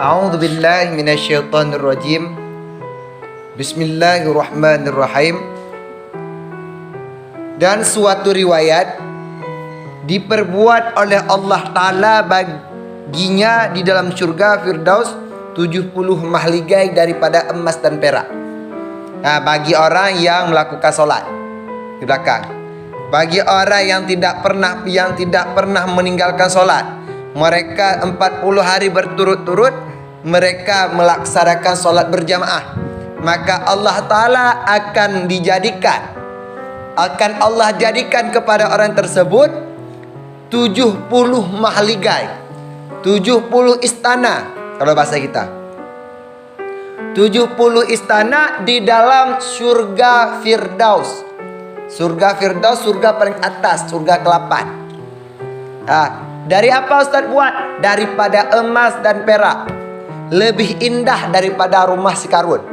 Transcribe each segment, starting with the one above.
A'udzu billahi minasyaitonir rajim. Bismillahirrahmanirrahim. Dan suatu riwayat diperbuat oleh Allah Ta'ala baginya di dalam surga Firdaus 70 mahligai daripada emas dan perak. Nah, bagi orang yang melakukan solat di belakang. Bagi orang yang tidak pernah meninggalkan solat, mereka 40 hari berturut-turut mereka melaksanakan solat berjamaah, maka Allah Ta'ala akan Allah jadikan kepada orang tersebut 70 mahligai, 70 istana kalau bahasa kita, 70 istana di dalam surga Firdaus. Surga Firdaus, surga paling atas, surga ke-8. Dari apa Ustaz buat? Daripada emas dan perak. Lebih indah daripada rumah si Karun.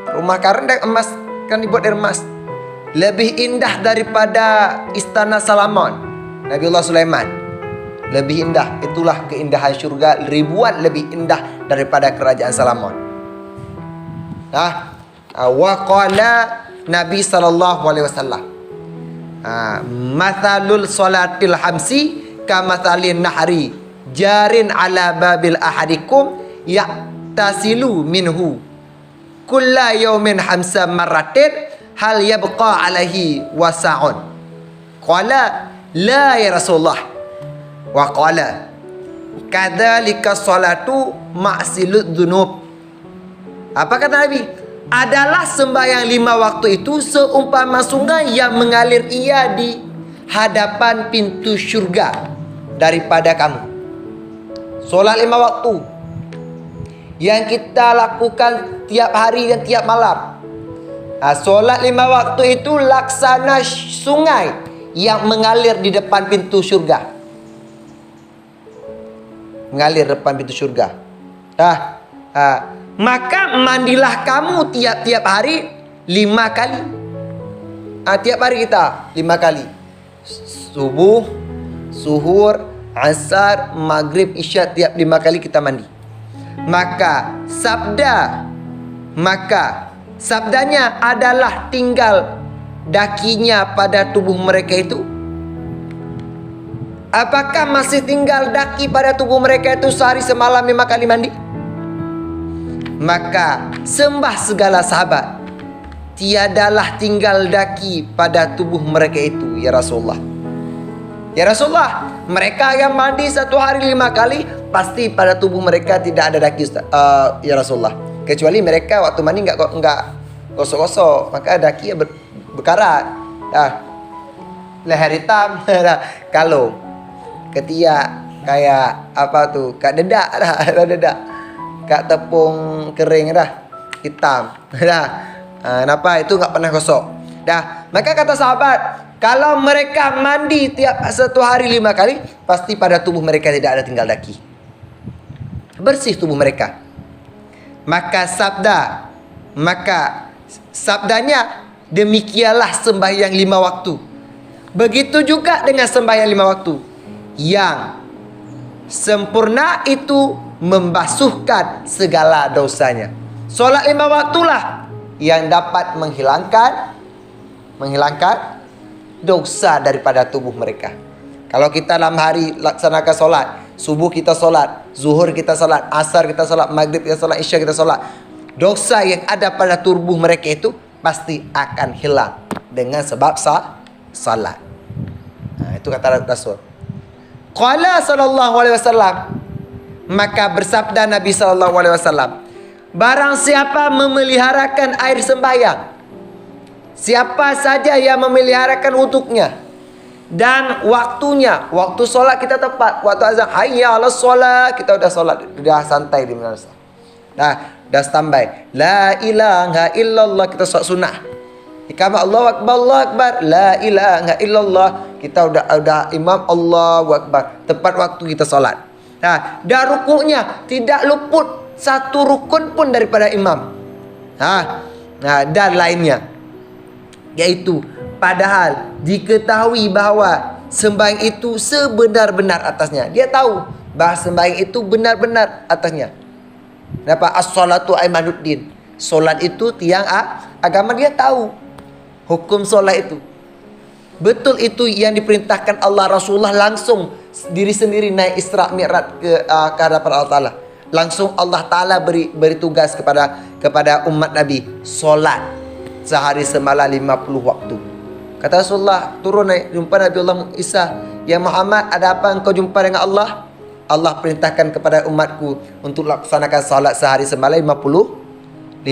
Rumah Karun dan emas kan dibuat dari emas. Lebih indah daripada istana Salomon, Nabiullah Sulaiman. Lebih indah. Itulah keindahan surga, ribuan lebih indah daripada kerajaan Salomon. Wa qala Nabi sallallahu alaihi wasallam, mathalul salatil hamsi kamathalin nahri jarin ala babil ahadikum yaktasilu minhu kulla yawmin hamsa marratin hal yabqa alaihi wasa'un. Qala la ya Rasulullah. Wa qala kadzalika salatu ma'silud dzunub. Apa kata Nabi? Adalah sembahyang 5 waktu itu seumpama sungai yang mengalir ia di hadapan pintu syurga daripada kamu. Solat 5 waktu yang kita lakukan tiap hari dan tiap malam. Solat 5 waktu itu laksana sungai yang mengalir di depan pintu syurga. Mengalir depan pintu syurga. Maka mandilah kamu tiap-tiap hari 5 kali. Tiap hari kita 5 kali. Subuh, zuhur, asar, maghrib, isya, tiap 5 kali kita mandi. Maka sabdanya adalah tinggal dakinya pada tubuh mereka itu. Apakah masih tinggal daki pada tubuh mereka itu sehari semalam 5 kali mandi? Maka sembah segala sahabat, tiadalah tinggal daki pada tubuh mereka itu ya Rasulullah. Ya Rasulullah, mereka yang mandi 1 hari 5 kali pasti pada tubuh mereka tidak ada daki, ya Rasulullah. Kecuali mereka waktu mandi enggak gosok-gosok, maka daki berkarat. Leher hitam, kalau ketiak kayak apa tuh? Kayak dedak dedak. Kak tepung kering hitam kenapa itu nggak pernah gosok maka kata sahabat, kalau mereka mandi tiap 1 hari 5 kali pasti pada tubuh mereka tidak ada tinggal daki, bersih tubuh mereka. Maka sabdanya demikianlah sembahyang 5 waktu. Begitu juga dengan sembahyang 5 waktu yang sempurna itu membasuhkan segala dosanya. Solat 5 waktulah yang dapat menghilangkan dosa daripada tubuh mereka. Kalau kita dalam hari laksanakan solat, subuh kita solat, zuhur kita solat, asar kita solat, maghrib kita solat, isya kita solat, dosa yang ada pada tubuh mereka itu pasti akan hilang dengan sebab salat. Itu kata Rasul. Qala sallallahu alaihi wasallam, maka bersabda Nabi sallallahu alaihi wasallam, barang siapa memeliharakan air sembahyang, siapa saja yang memeliharakan untuknya dan waktunya, waktu solat kita tepat, waktu azan hayya 'alas solat, kita udah solat, udah santai di mana. Dah standby. La ilaha illallah, kita solat sunnah. Iqamah Allahu akbar, la ilaha illallah, kita udah imam Allahu akbar, tepat waktu kita solat. Dan rukuknya tidak luput satu rukun pun daripada imam. Dan lainnya, yaitu padahal diketahui bahawa sembahyang itu sebenar-benar atasnya. Dia tahu Bahas sembahyang itu benar-benar atasnya. Kenapa? As-salatu aimanuddin. Solat itu tiang agama, dia tahu hukum solat itu. Betul itu yang diperintahkan Allah. Rasulullah langsung diri sendiri naik Isra Mi'raj ke hadapan Allah Ta'ala. Langsung Allah Ta'ala beri tugas kepada umat Nabi. Solat sehari semalam 50 waktu. Kata Rasulullah, turun naik jumpa Nabi Allah Isa. Ya Muhammad, ada apa engkau jumpa dengan Allah? Allah perintahkan kepada umatku untuk laksanakan salat sehari semalam 50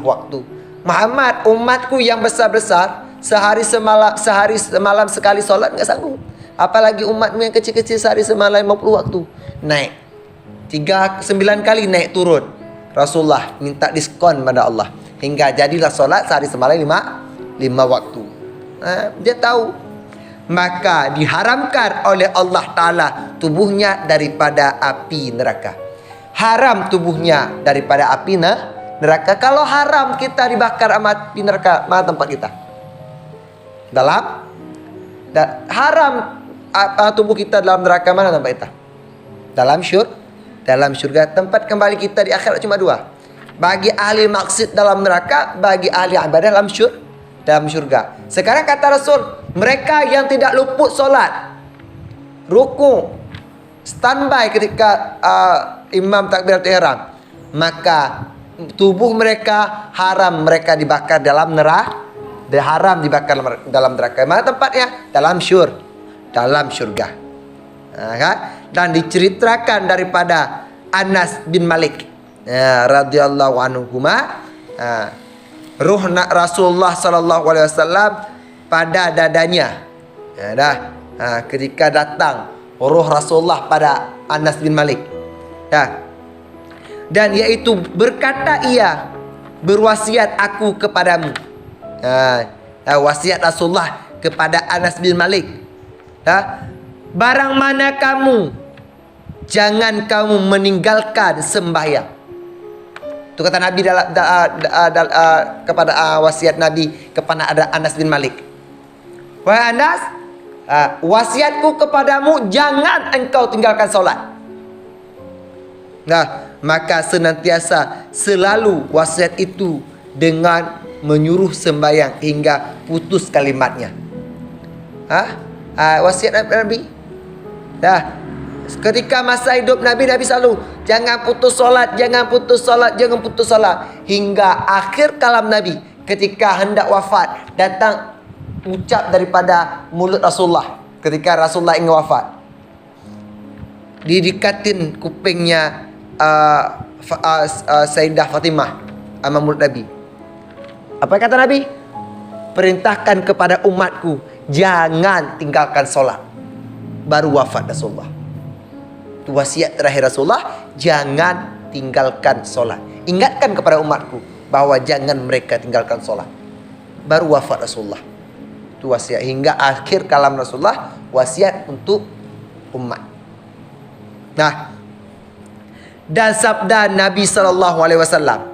waktu. Muhammad, umatku yang besar-besar sehari semalam sekali solat enggak sanggup. Apalagi umatmu yang kecil-kecil sehari semalam 50 waktu. Naik 9 kali naik turun. Rasulullah minta diskon pada Allah hingga jadilah solat sehari semalam 5 waktu. Dia tahu. Maka diharamkan oleh Allah Ta'ala tubuhnya daripada api neraka. Haram tubuhnya daripada api neraka. Kalau haram kita dibakar sama api neraka, mana tempat kita? Haram tubuh kita dalam neraka, mana tempat kita? Dalam syurga. Tempat kembali kita di akhirat cuma 2. Bagi ahli maksud dalam neraka, bagi ahli ibadah dalam syurga. Sekarang kata Rasul, mereka yang tidak luput solat, ruku, standby ketika imam takbiratul ihram, maka tubuh mereka haram mereka dibakar dalam neraka. Haram dibakar dalam neraka. Mana tempatnya? Dalam syurga. Kan? Dan diceritakan daripada Anas bin Malik radhiyallahu anhu, ruh Rasulullah sallallahu alaihi wasallam pada dadanya. Ketika datang ruh Rasulullah pada Anas bin Malik. Dan yaitu berkata ia, berwasiat aku kepadamu. Wasiat Rasulullah kepada Anas bin Malik. Barang mana kamu, jangan kamu meninggalkan sembahyang. Itu kata Nabi kepada wasiat Nabi kepada Anas bin Malik. Wahai Anas, wasiatku kepadamu, jangan engkau tinggalkan solat. Maka senantiasa selalu wasiat itu dengan menyuruh sembahyang hingga putus kalimatnya. Wasiat Nabi. Ketika masa hidup Nabi selalu jangan putus solat, jangan putus solat, jangan putus solat. Hingga akhir kalam Nabi, ketika hendak wafat, datang ucap daripada mulut Rasulullah. Ketika Rasulullah ingin wafat, didekatin kupingnya Sayyidah Fatimah sama mulut Nabi. Apa kata Nabi? Perintahkan kepada umatku, jangan tinggalkan solat. Baru wafat Rasulullah. Wasiat terakhir Rasulullah, jangan tinggalkan solat. Ingatkan kepada umatku bahwa jangan mereka tinggalkan solat. Baru wafat Rasulullah. Itu wasiat hingga akhir kalam Rasulullah, wasiat untuk umat. Dan sabda Nabi sallallahu alaihi wasallam,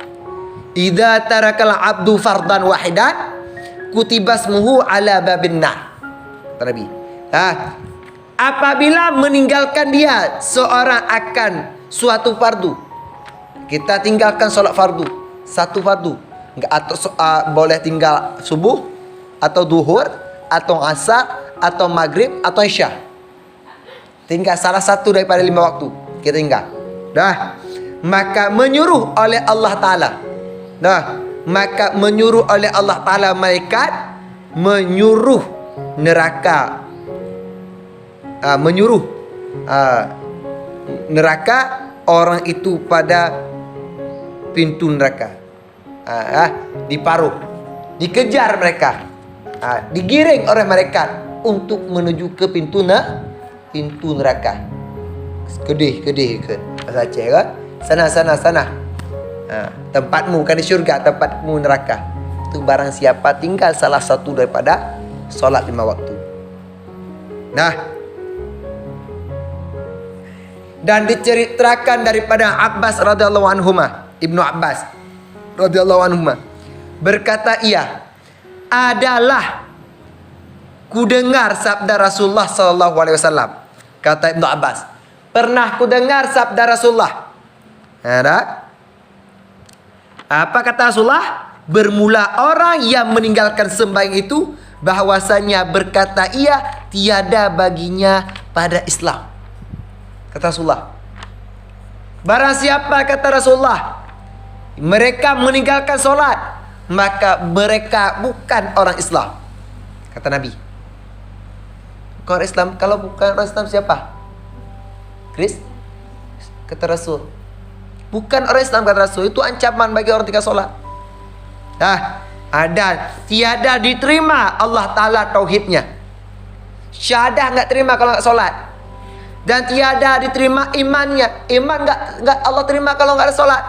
"Idza tarakal 'abdu fardan wahidan, kutibasmuhu ala babin nar." Kata Nabi. Apabila meninggalkan dia seorang akan suatu fardu, kita tinggalkan solat fardu, satu fardu, atau boleh tinggal subuh atau duhur atau asar atau maghrib atau isya, tinggal salah satu daripada 5 waktu kita tinggal. Maka menyuruh oleh Allah Ta'ala, maka menyuruh oleh Allah Ta'ala malaikat menyuruh neraka, neraka orang itu pada pintu neraka. Diparuh, dikejar mereka, digiring oleh mereka untuk menuju ke pintu neraka. Kedih ke bahasa Aceh kan? Sana. Tempatmu kan di syurga, tempatmu neraka. Itu barang siapa tinggal salah satu daripada solat 5 waktu. Dan diceritakan daripada Abbas radhiyallahu anhuma, Ibnu Abbas radhiyallahu anhuma, berkata ia, adalah ku dengar sabda Rasulullah sallallahu alaihi wasallam. Kata Ibnu Abbas, Pernah ku dengar sabda Rasulullah. Ada? Apa kata Rasulullah? Bermula orang yang meninggalkan sembahyang itu bahwasanya berkata ia tiada baginya pada Islam. Kata Rasulullah. Barang siapa kata Rasulullah mereka meninggalkan solat, maka mereka bukan orang Islam. Kata Nabi. Orang Islam, kalau bukan orang Islam siapa? Kris? Kata Rasul. Bukan orang Islam kata Rasul. Itu ancaman bagi orang tinggal solat. Ada tiada diterima Allah Ta'ala tauhidnya. Syahadah nggak terima kalau nggak solat. Dan tiada diterima imannya. Iman nggak Allah terima kalau nggak ada solat.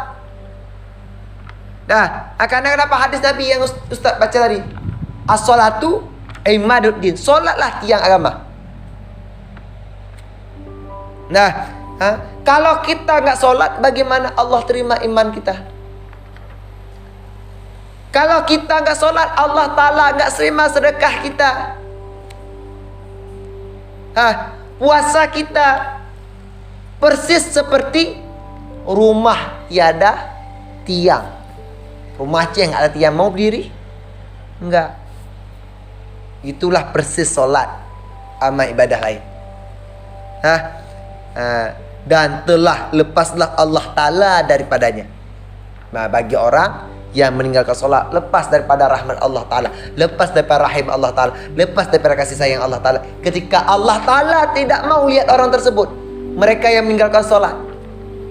Karena kenapa hadis Nabi yang Ustaz baca tadi? As-salatu imaduddin. Solatlah tiang agama. Kalau kita nggak solat, bagaimana Allah terima iman kita? Kalau kita nggak solat, Allah Ta'ala nggak terima sedekah kita. Puasa kita persis seperti rumah tiada tiang. Rumah yang nggak ada tiang, mau berdiri? Enggak. Itulah persis solat sama ibadah lain. Dan telah lepaslah Allah Ta'ala daripadanya. Bagi orang yang meninggalkan solat, lepas daripada rahmat Allah Ta'ala, lepas daripada rahim Allah Ta'ala, lepas daripada kasih sayang Allah Ta'ala. Ketika Allah Ta'ala tidak mau lihat orang tersebut, mereka yang meninggalkan solat,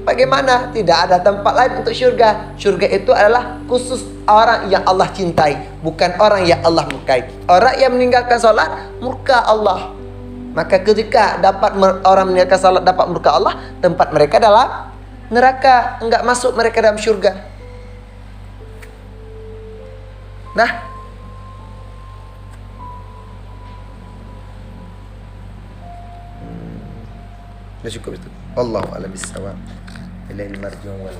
bagaimana? Tidak ada tempat lain untuk syurga. Syurga itu adalah khusus orang yang Allah cintai, bukan orang yang Allah murkai. Orang yang meninggalkan solat, murka Allah. Maka ketika dapat orang meninggalkan salat dapat murka Allah, tempat mereka dalam neraka, enggak masuk mereka dalam syurga. Sudah cukup itu. Wallahu a'lam bishawab. Ilaihi marji'un wal